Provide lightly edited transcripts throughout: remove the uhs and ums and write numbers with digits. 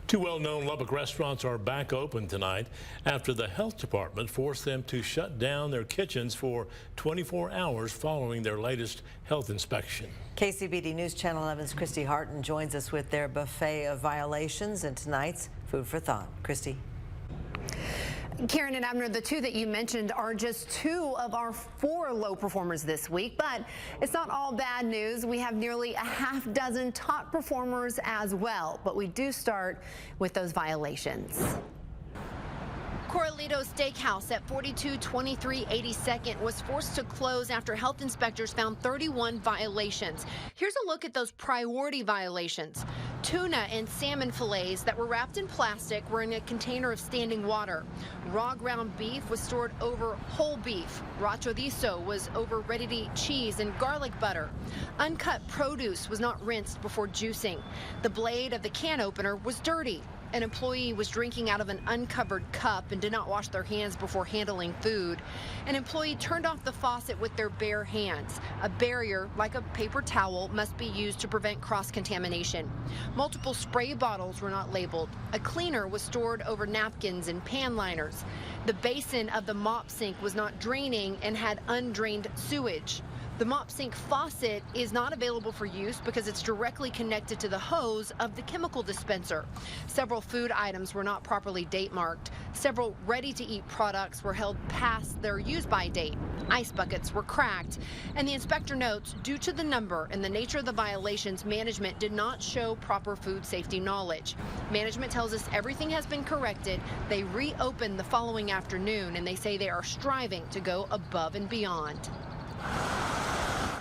Two well-known Lubbock restaurants are back open tonight after the health department forced them to shut down their kitchens for 24 hours following their latest health inspection. KCBD News Channel 11's Christy Harton joins us with their buffet of violations and tonight's Food for Thought. Christy. Karen and Abner, the two that you mentioned are just two of our 4 low performers this week, but it's not all bad news. We have nearly a half dozen top performers as well, but we do start with those violations. Corralito Steakhouse at 4223 82nd was forced to close after health inspectors found 31 violations. Here's a look at those priority violations. Tuna and salmon fillets that were wrapped in plastic were in a container of standing water. Raw ground beef was stored over whole beef. Raw chorizo was over ready-to-eat cheese and garlic butter. Uncut produce was not rinsed before juicing. The blade of the can opener was dirty. An employee was drinking out of an uncovered cup and did not wash their hands before handling food. An employee turned off the faucet with their bare hands. A barrier, like a paper towel, must be used to prevent cross-contamination. Multiple spray bottles were not labeled. A cleaner was stored over napkins and pan liners. The basin of the mop sink was not draining and had undrained sewage. The mop sink faucet is not available for use because it's directly connected to the hose of the chemical dispenser. Several food items were not properly date marked. Several ready-to-eat products were held past their use-by date. Ice buckets were cracked. And the inspector notes, due to the number and the nature of the violations, management did not show proper food safety knowledge. Management tells us everything has been corrected. They reopened the following afternoon, and they say they are striving to go above and beyond.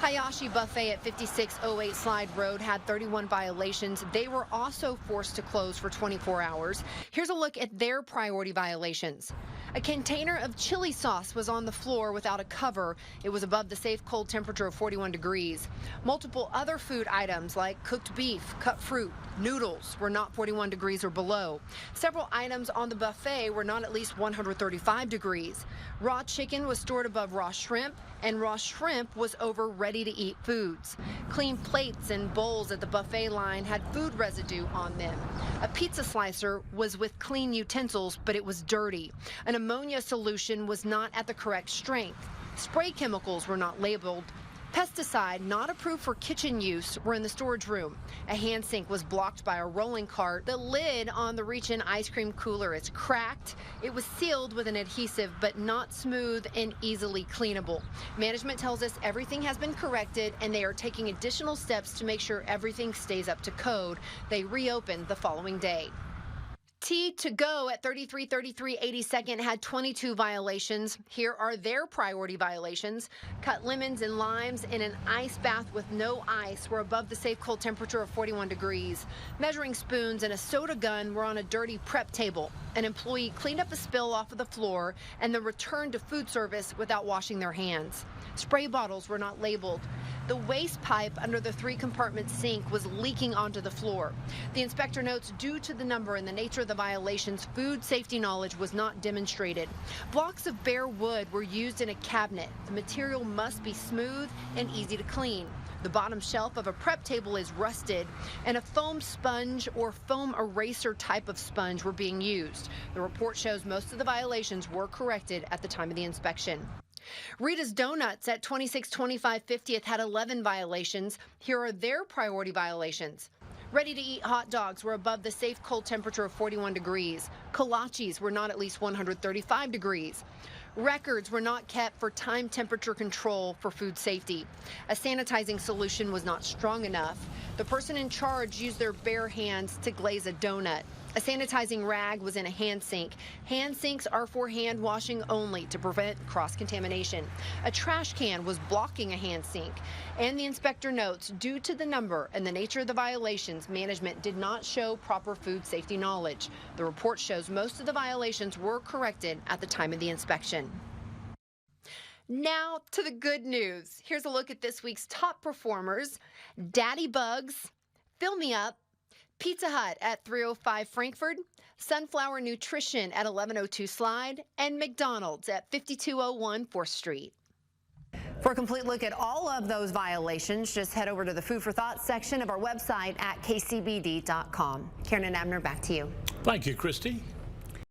Hayashi Buffet at 5608 Slide Road had 31 violations. They were also forced to close for 24 hours. Here's a look at their priority violations. A container of chili sauce was on the floor without a cover. It was above the safe cold temperature of 41 degrees. Multiple other food items like cooked beef, cut fruit, noodles were not 41 degrees or below. Several items on the buffet were not at least 135 degrees. Raw chicken was stored above raw shrimp, and raw shrimp was over ready-to-eat foods. Clean plates and bowls at the buffet line had food residue on them. A pizza slicer was with clean utensils, but it was dirty. An ammonia solution was not at the correct strength. Spray chemicals were not labeled. Pesticide not approved for kitchen use were in the storage room. A hand sink was blocked by a rolling cart. The lid on the reach-in ice cream cooler is cracked. It was sealed with an adhesive, but not smooth and easily cleanable. Management tells us everything has been corrected, and they are taking additional steps to make sure everything stays up to code. They reopened the following day. Tea to Go at 3333 82nd had 22 violations. Here are their priority violations. Cut lemons and limes in an ice bath with no ice were above the safe cold temperature of 41 degrees. Measuring spoons and a soda gun were on a dirty prep table. An employee cleaned up a spill off of the floor and then returned to food service without washing their hands. Spray bottles were not labeled. The waste pipe under the 3-compartment sink was leaking onto the floor. The inspector notes, due to the number and the nature of the violations, food safety knowledge was not demonstrated. Blocks of bare wood were used in a cabinet. The material must be smooth and easy to clean. The bottom shelf of a prep table is rusted, and a foam sponge or foam eraser type of sponge were being used. The report shows most of the violations were corrected at the time of the inspection. Rita's Donuts at 2625 50th had 11 violations. Here are their priority violations. Ready-to-eat hot dogs were above the safe cold temperature of 41 degrees. Kolaches were not at least 135 degrees. Records were not kept for time temperature control for food safety. A sanitizing solution was not strong enough. The person in charge used their bare hands to glaze a donut. A sanitizing rag was in a hand sink. Hand sinks are for hand washing only to prevent cross-contamination. A trash can was blocking a hand sink. And the inspector notes, due to the number and the nature of the violations, management did not show proper food safety knowledge. The report shows most of the violations were corrected at the time of the inspection. Now to the good news. Here's a look at this week's top performers. Daddy Bugs, Fill Me Up, Pizza Hut at 305 Frankford, Sunflower Nutrition at 1102 Slide, and McDonald's at 5201 4th Street. For a complete look at all of those violations, just head over to the Food for Thought section of our website at kcbd.com. Karen and Abner, back to you. Thank you, Christy.